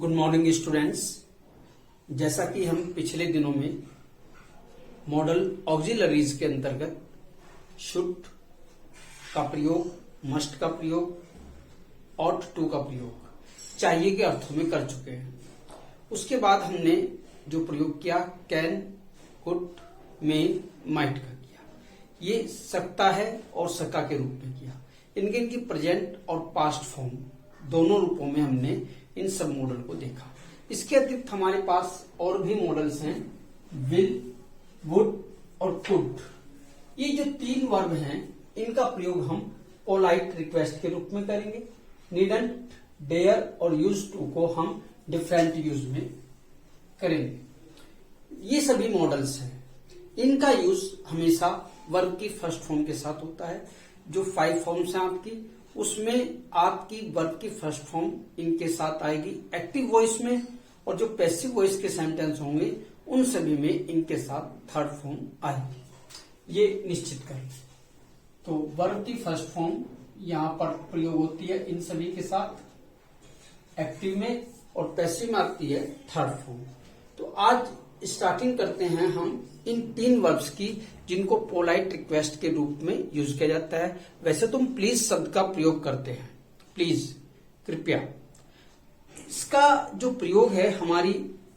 Good morning students. जैसा कि हम पिछले दिनों में मॉडल ऑक्सिलरीज के अंतर्गत शुड का प्रयोग, मस्ट का प्रयोग, ऑट टू का प्रयोग चाहिए के अर्थों में कर चुके हैं। उसके बाद हमने जो प्रयोग किया कैन, कुड, मे, माइट का किया। ये सकता है और सका के रूप में किया। इनकी प्रेजेंट और पास्ट फॉर्म दोनों रूपों में हमने इन सब मॉडल को देखा। इसके अतिरिक्त हमारे पास और भी मॉडल्स हैं, विल, वुड और कुड। ये जो तीन वर्ब हैं इनका प्रयोग हम पोलाइट रिक्वेस्ट के रूप में करेंगे। नीडंट, डेयर और यूज टू को हम डिफरेंट यूज में करेंगे। ये सभी मॉडल्स हैं। इनका यूज हमेशा वर्ब की फर्स्ट फॉर्म के साथ होता है। जो 5 फॉर्म्स हैं आपकी, उसमें आपकी वर्ब की फर्स्ट फॉर्म इनके साथ आएगी एक्टिव वॉइस में, और जो पैसिव वॉइस के सेंटेंस होंगे उन सभी में इनके साथ थर्ड फॉर्म आएगी। ये निश्चित करें। तो वर्ब की फर्स्ट फॉर्म यहां पर प्रयोग होती है इन सभी के साथ एक्टिव में, और पैसिव में आती है थर्ड फॉर्म। तो आज स्टार्टिंग करते हैं हम इन तीन वर्ब्स की जिनको पोलाइट रिक्वेस्ट के रूप में यूज किया जाता है। वैसे तुम प्लीज शब्द का प्रयोग करते हैं, प्लीज, कृपया। इसका जो प्रयोग है हमारी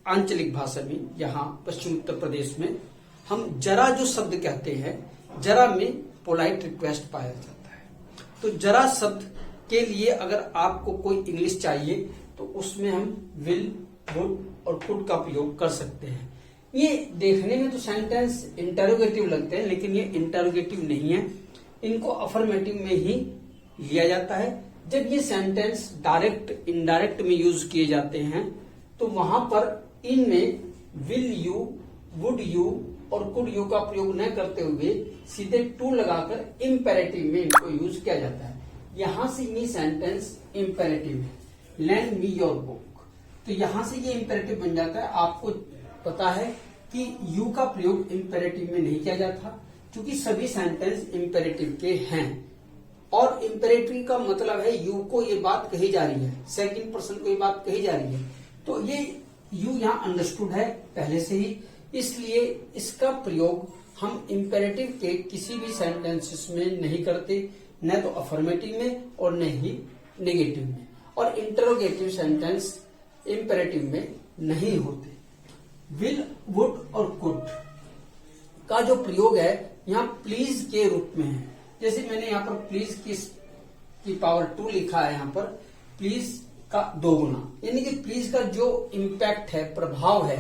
आंचलिक भाषा में, यहाँ पश्चिम उत्तर प्रदेश में हम जरा जो शब्द कहते हैं, जरा में पोलाइट रिक्वेस्ट पाया जाता है। तो जरा शब्द के लिए अगर आपको कोई इंग्लिश चाहिए तो उसमें हम विल, वुड और कुड का प्रयोग कर सकते हैं। ये देखने में तो सेंटेंस इंटरोगेटिव लगते हैं, लेकिन ये इंटरोगेटिव नहीं है। इनको अफर्मेटिव में ही लिया जाता है। जब ये सेंटेंस डायरेक्ट, इनडायरेक्ट में यूज किए जाते हैं तो वहां पर इनमें विल यू, वुड यू और कुड यू का प्रयोग न करते हुए सीधे टू लगाकर इम्पेरेटिव में इनको यूज किया जाता है। यहां से ये सेंटेंस इम्पेरेटिव है, लैंड मी योर बुक। तो यहां से ये इम्पेरेटिव बन जाता है। आपको पता है कि यू का प्रयोग इम्पेरेटिव में नहीं किया जाता, क्योंकि सभी सेंटेंस इम्पेरेटिव के हैं। और इम्पेरेटिव का मतलब है यू को ये बात कही जा रही है, सेकंड पर्सन को ये बात कही जा रही है। तो ये यू यहाँ अंडरस्टूड है पहले से ही, इसलिए इसका प्रयोग हम इम्पेरेटिव के किसी भी सेंटेंसेस में नहीं करते, न तो अफर्मेटिव में और न ही नेगेटिव में। और इंटरोगेटिव सेंटेंस इम्पेरेटिव में नहीं होते। विल, वुड और कुड का जो प्रयोग है यहाँ प्लीज के रूप में है। जैसे मैंने यहाँ पर प्लीज की पावर 2 लिखा है, यहाँ पर प्लीज का 2 गुना, यानी कि प्लीज का जो इम्पैक्ट है, प्रभाव है,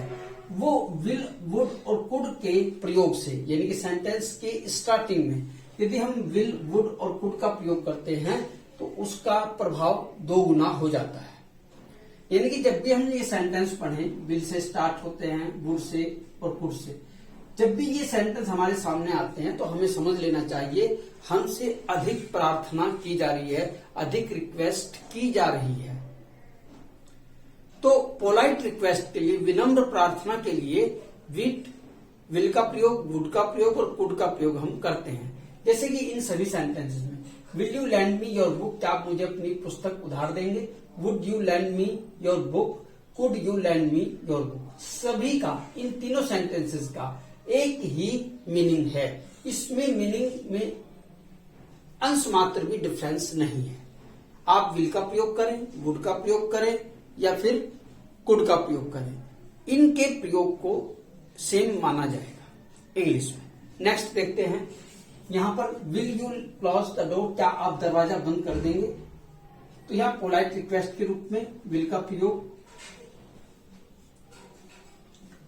वो विल, वुड और कुड के प्रयोग से, यानी कि सेंटेंस के स्टार्टिंग में यदि हम विल, वुड और कुड का प्रयोग करते हैं तो उसका प्रभाव 2 गुना हो जाता है। यानी कि जब भी हम ये सेंटेंस पढ़ें, विल से स्टार्ट होते हैं, वुड से और कुड से, जब भी ये सेंटेंस हमारे सामने आते हैं तो हमें समझ लेना चाहिए हमसे अधिक प्रार्थना की जा रही है, अधिक रिक्वेस्ट की जा रही है। तो पोलाइट रिक्वेस्ट के लिए, विनम्र प्रार्थना के लिए विल का प्रयोग, वुड का प्रयोग और कुड का प्रयोग हम करते हैं। जैसे कि इन सभी सेंटेंसेस में will you land me your book, क्या आप मुझे अपनी पुस्तक उधार देंगे? Would you land me your book, could you land me your book. सभी का, इन तीनों सेंटेंसेस का एक ही मीनिंग है। इसमें मीनिंग में अंश मात्र भी डिफरेंस नहीं है। आप विल का प्रयोग करें, वुड का प्रयोग करें या फिर कुड का प्रयोग करें, इनके प्रयोग को सेम माना जाएगा इंग्लिश में। नेक्स्ट देखते हैं, यहां पर will you close the door, क्या आप दरवाजा बंद कर देंगे? तो यहां पोलाइट रिक्वेस्ट के रूप में विल का प्रयोग।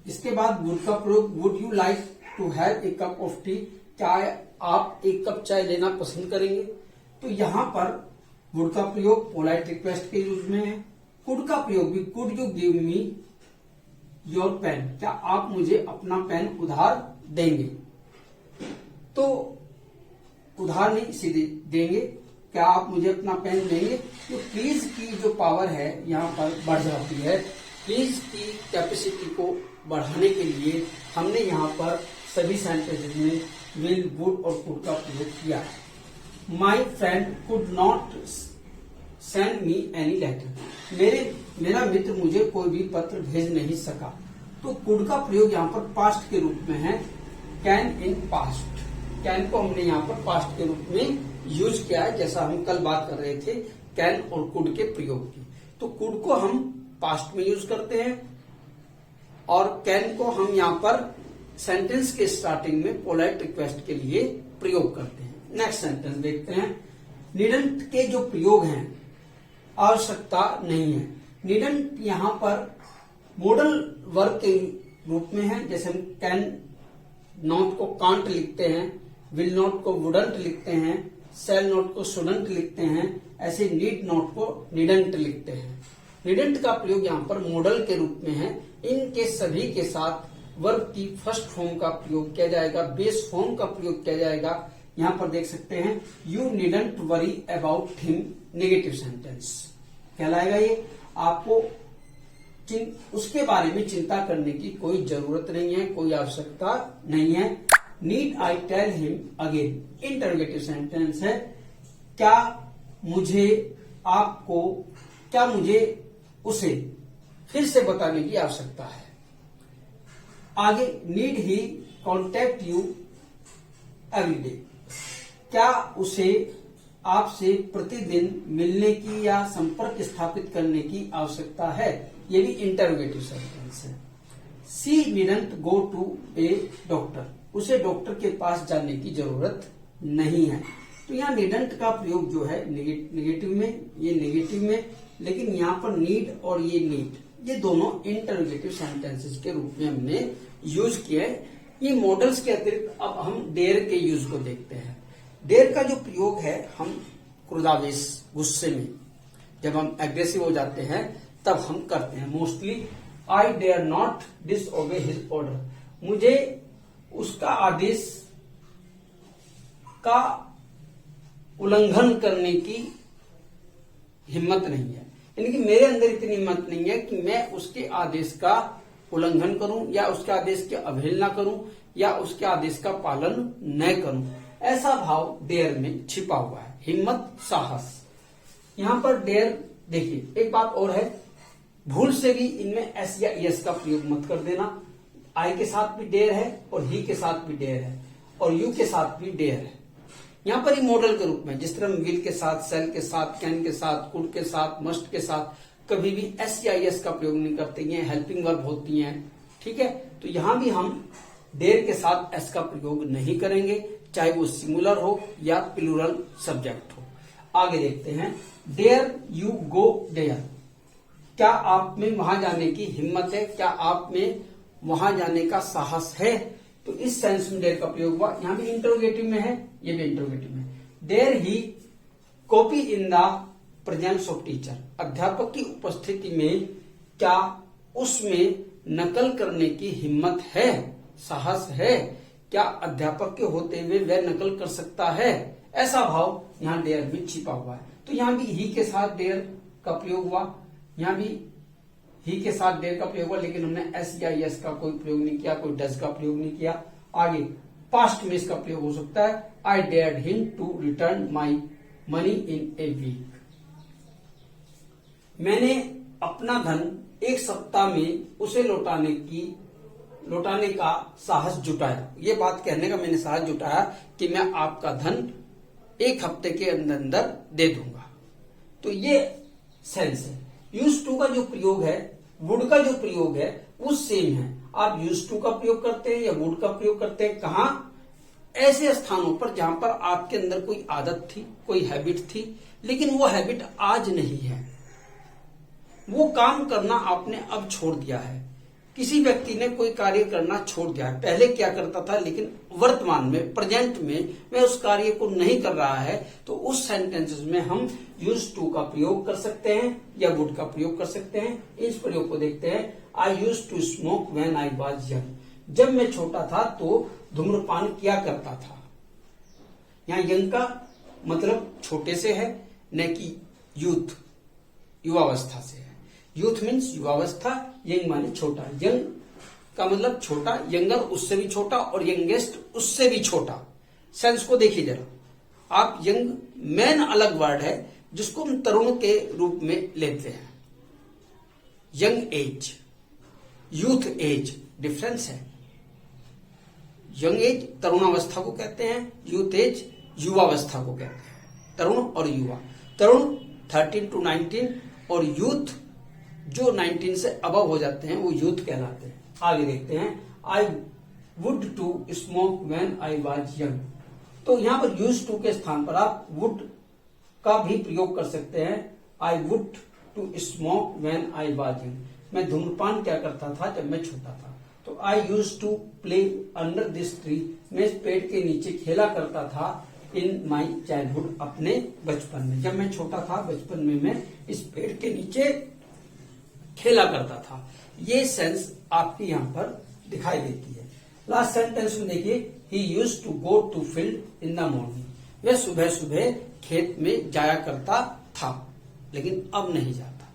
इसके बाद वुड का प्रयोग, would you like to have a cup of tea, क्या आप एक कप चाय लेना पसंद करेंगे? तो यहां पर वुड का प्रयोग पोलाइट रिक्वेस्ट के यूज में है। कुड का प्रयोग भी, could you give me your pen, क्या आप मुझे अपना पेन उधार देंगे? तो उधार नहीं, सीधे देंगे, क्या आप मुझे अपना पेन देंगे? तो प्लीज की जो पावर है यहाँ पर बढ़ जाती है। प्लीज की कैपेसिटी को बढ़ाने के लिए हमने यहाँ पर सभी सेंटेंसेस में विल, वुड और कुड का प्रयोग किया है। My friend could not send me any letter, मेरा मित्र मुझे कोई भी पत्र भेज नहीं सका। तो कुड का प्रयोग यहाँ पर पास्ट के रूप में है, कैन इन पास्ट। कैन को हमने यहाँ पर पास्ट के रूप में यूज किया है, जैसा हम कल बात कर रहे थे कैन और कुड के प्रयोग की। तो कुड को हम पास्ट में यूज करते हैं और कैन को हम यहाँ पर सेंटेंस के स्टार्टिंग में पोलाइट रिक्वेस्ट के लिए प्रयोग करते हैं। नेक्स्ट सेंटेंस देखते हैं। नीडंट के जो प्रयोग हैं, आवश्यकता नहीं है। नीडंट यहाँ पर मॉडल वर्ब के रूप में है, जैसे हम कैन नॉट को कांट लिखते हैं, विल नॉट को वुडंट लिखते हैं, शैल नॉट को शुडंट लिखते हैं, ऐसे नीड नॉट को नीडंट लिखते हैं। नीडंट का प्रयोग यहाँ पर मॉडल के रूप में है। इनके सभी के साथ वर्ब की फर्स्ट फॉर्म का प्रयोग किया जाएगा, बेस फॉर्म का प्रयोग किया जाएगा। यहाँ पर देख सकते हैं, you needn't worry about him, negative sentence कहलाएगा ये। आपको उसके बारे में चिंता करने की कोई जरूरत नहीं है, कोई आवश्यकता नहीं है। Need I tell him again, interrogative sentence है। क्या मुझे उसे फिर से बताने की आवश्यकता है। आगे, need he contact you every day, क्या उसे आपसे प्रतिदिन मिलने की या संपर्क स्थापित करने की आवश्यकता है। ये भी इंटरोगेटिव सेंटेंस है। She needn't go to a doctor, उसे डॉक्टर के पास जाने की जरूरत नहीं है। तो यहाँ नीडंट का प्रयोग जो है नेगेटिव में, ये नेगेटिव में, लेकिन यहाँ पर नीड और ये नीड, ये दोनों इंटरोगेटिव सेंटेंसेस के रूप में हमने यूज किए। ये मॉडल्स के अतिरिक्त अब हम डेयर के यूज को देखते हैं। डेयर का जो प्रयोग है, हम क्रोधावेश, गुस्से में जब हम एग्रेसिव हो जाते हैं तब हम करते हैं। Mostly I dare not disobey his order, मुझे उसका आदेश का उल्लंघन करने की हिम्मत नहीं है, यानी कि मेरे अंदर इतनी हिम्मत नहीं है कि मैं उसके आदेश का उल्लंघन करूं या उसके आदेश की अवहेलना करूं या उसके आदेश का पालन न करूं। ऐसा भाव डेयर में छिपा हुआ है, हिम्मत, साहस। यहां पर डेयर देखिए, एक बात और है, भूल से भी इनमें एस या एस का प्रयोग मत कर देना। आई के साथ भी डेयर है और ही के साथ भी डेयर है और यू के साथ भी डेयर है। यहाँ पर ही मॉडल के रूप में, जिस तरह विल के साथ, सेल के साथ, कैन के साथ, कुड के साथ, मस्ट के साथ कभी भी एस या एस का प्रयोग नहीं करते, ये हेल्पिंग वर्ब होती हैं, ठीक है। तो यहां भी हम डेयर के साथ एस का प्रयोग नहीं करेंगे, चाहे वो सिंगुलर हो या प्लूरल सब्जेक्ट हो। आगे देखते हैं, डेयर यू गो डेयर, क्या आप में वहां जाने की हिम्मत है, क्या आप में वहां जाने का साहस है। तो इस सेंस में डेयर का प्रयोग हुआ। यहां भी इंटरोगेटिव में है, ये भी इंटरोगेटिव में। Dare he copy in the presence of teacher, अध्यापक की उपस्थिति में क्या उसमें नकल करने की हिम्मत है, साहस है, क्या अध्यापक के होते हुए वह नकल कर सकता है। ऐसा भाव यहाँ डेयर में छिपा हुआ है। तो यहाँ भी ही के साथ डेयर का प्रयोग हुआ, यहाँ भी ही के साथ डेयर का प्रयोग हुआ, लेकिन हमने एस या एस का कोई प्रयोग नहीं किया, कोई डज का प्रयोग नहीं किया। आगे पास्ट में इसका प्रयोग हो सकता है, I dared him to return my money in a week, मैंने अपना धन एक सप्ताह में उसे लौटाने का साहस जुटाया। ये बात कहने का मैंने साहस जुटाया कि मैं आपका धन एक हफ्ते के अंदर अंदर दे दूंगा। तो ये सेंस है। यूज टू का जो प्रयोग है, वुड का जो प्रयोग है, वो सेम है। आप यूज टू का प्रयोग करते हैं या वुड का प्रयोग करते हैं, कहां? ऐसे स्थानों पर जहां पर आपके अंदर कोई आदत थी, कोई हैबिट थी, लेकिन वो हैबिट आज नहीं है, वो काम करना आपने अब छोड़ दिया है। किसी व्यक्ति ने कोई कार्य करना छोड़ दिया है, पहले क्या करता था लेकिन वर्तमान में, प्रेजेंट में वह उस कार्य को नहीं कर रहा है, तो उस सेंटेंसेस में हम यूज टू का प्रयोग कर सकते हैं या वुड का प्रयोग कर सकते हैं। इस प्रयोग को देखते हैं। I use to smoke when I was young, जब मैं छोटा था तो धूम्रपान किया करता था। यहाँ यंग का मतलब छोटे से है, न कि यूथ, युवावस्था से है। यूथ मीन्स युवावस्था, यंग माने छोटा। यंग का मतलब छोटा, यंगर उससे भी छोटा और यंगेस्ट उससे भी छोटा। सेंस को देखिए जरा आप, यंग मैन अलग वर्ड है, जिसको हम तरुण के रूप में लेते हैं। Young age, youth age, difference है। यंग एज तरुणावस्था को कहते हैं, यूथ एज युवावस्था को कहते हैं। तरुण और युवा, तरुण 13 to 19 और यूथ जो 19 से अबव हो जाते हैं वो यूथ कहलाते हैं। आगे देखते हैं, I would to smoke when I was young. तो यहां पर यूज टू के स्थान पर आप वुड का भी प्रयोग कर सकते हैं। I would to smoke when I was young, मैं धूम्रपान क्या करता था जब मैं छोटा था। तो I use to play under this tree, मैं इस पेड़ के नीचे खेला करता था। इन माई चाइल्डहुड, अपने बचपन में, जब मैं छोटा था बचपन में मैं इस पेड़ के नीचे खेला करता था। ये सेंस आपकी यहाँ पर दिखाई देती है। लास्ट सेंटेंस में देखिए, he use to go to field in the morning, वह सुबह सुबह खेत में जाया करता था लेकिन अब नहीं जाता।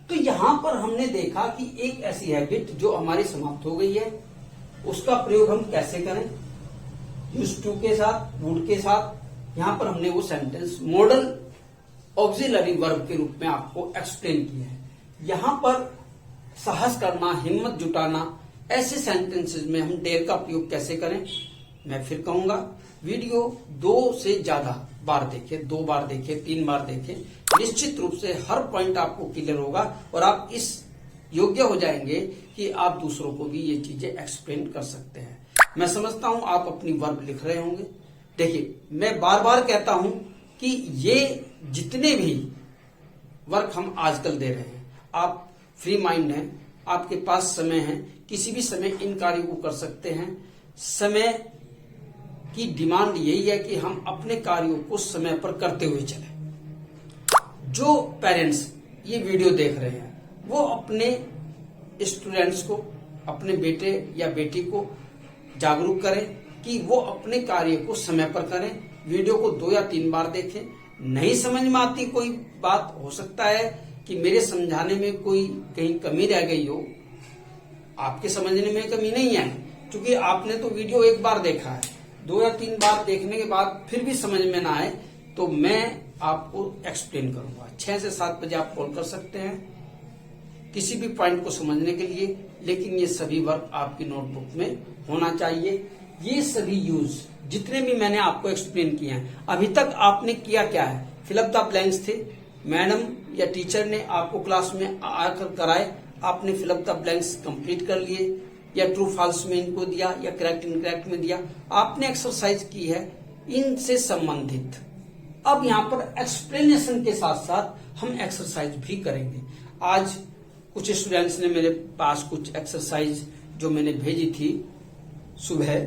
तो यहां पर हमने देखा कि एक ऐसी हैबिट जो हमारी समाप्त हो गई है, उसका प्रयोग हम कैसे करें, यूज टू के साथ, वुड के साथ। यहां पर हमने वो सेंटेंस मॉडल ऑक्सिलरी वर्ब के रूप में आपको एक्सप्लेन किया है। यहां पर साहस करना, हिम्मत जुटाना, ऐसे सेंटेंसेस में हम डेयर का प्रयोग कैसे करें, मैं फिर कहूंगा वीडियो 2 से ज्यादा बार देखें, 2 बार देखें, 3 बार देखें, निश्चित रूप से हर पॉइंट आपको क्लियर होगा और आप इस योग्य हो जाएंगे कि आप दूसरों को भी ये चीजें एक्सप्लेन कर सकते हैं। मैं समझता हूं आप अपनी वर्ब लिख रहे होंगे। देखिए, मैं बार बार कहता हूं कि ये जितने भी वर्क हम आजकल दे रहे हैं, आप फ्री माइंड हैं, आपके पास समय है, किसी भी समय इन कार्यों को कर सकते हैं। समय की डिमांड यही है कि हम अपने कार्यों को समय पर करते हुए चलें। जो पेरेंट्स ये वीडियो देख रहे हैं वो अपने स्टूडेंट्स को, अपने बेटे या बेटी को जागरूक करें कि वो अपने कार्य को समय पर करें। वीडियो को 2 या 3 बार देखें। नहीं समझ में आती कोई बात, हो सकता है कि मेरे समझाने में कोई कहीं कमी रह गई हो, आपके समझने में कमी नहीं आई, क्योंकि आपने तो वीडियो 1 बार देखा है। 2 या 3 बार देखने के बाद फिर भी समझ में ना आए तो मैं आपको एक्सप्लेन करूंगा। 6 से 7 बजे आप कॉल कर सकते हैं किसी भी पॉइंट को समझने के लिए, लेकिन ये सभी वर्क आपकी नोटबुक में होना चाहिए। ये सभी यूज जितने भी मैंने आपको एक्सप्लेन किए हैं, अभी तक आपने किया क्या है, फिल अप द ब्लैंक्स थे, मैडम या टीचर ने आपको क्लास में आकर कराए, आपने fill up the blanks complete कर लिए या ट्रू फॉल्स में इनको दिया या करेक्ट इनकरेक्ट में दिया, आपने एक्सरसाइज की है इनसे संबंधित। अब यहाँ पर एक्सप्लेनेशन के साथ साथ हम एक्सरसाइज भी करेंगे। आज कुछ स्टूडेंट्स ने मेरे पास कुछ एक्सरसाइज जो मैंने भेजी थी सुबह,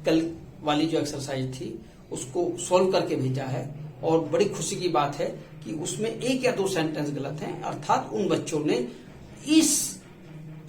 कल वाली जो एक्सरसाइज थी उसको सॉल्व करके भेजा है और बड़ी खुशी की बात है कि उसमें 1 या 2 सेंटेंस गलत हैं, अर्थात उन बच्चों ने इस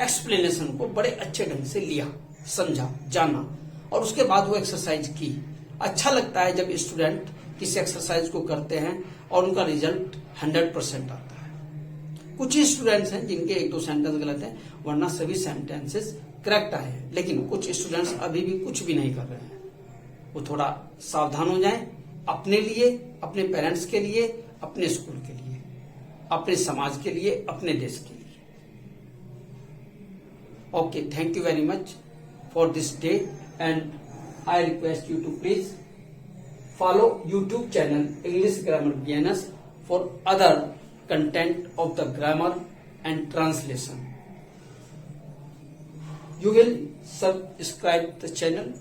एक्सप्लेनेशन को बड़े अच्छे ढंग से लिया, समझा, जाना और उसके बाद वो एक्सरसाइज की। अच्छा लगता है जब स्टूडेंट किसी एक्सरसाइज को करते हैं और उनका रिजल्ट 100% आता है। कुछ ही स्टूडेंट्स हैं जिनके 1-2 सेंटेंस गलत हैं, वरना सभी सेंटेंसेस करेक्ट आए हैं। लेकिन कुछ स्टूडेंट्स अभी भी कुछ भी नहीं कर रहे हैं, वो थोड़ा सावधान हो जाएं, अपने लिए, अपने पेरेंट्स के लिए, अपने स्कूल के लिए, अपने समाज के लिए, अपने देश के लिए। Okay, thank you very much for this day and I request you to please follow YouTube channel English Grammar Beginners for other content of the grammar and translation. You will subscribe the channel,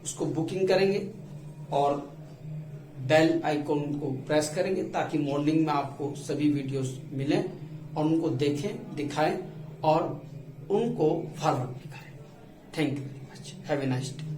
उसको booking करेंगे और bell icon को press करेंगे ताकि morning में आपको सभी videos मिलें और उनको देखें, दिखाएं और उनको फॉरवर्ड दिखाएं। Thank you very much, have a nice day.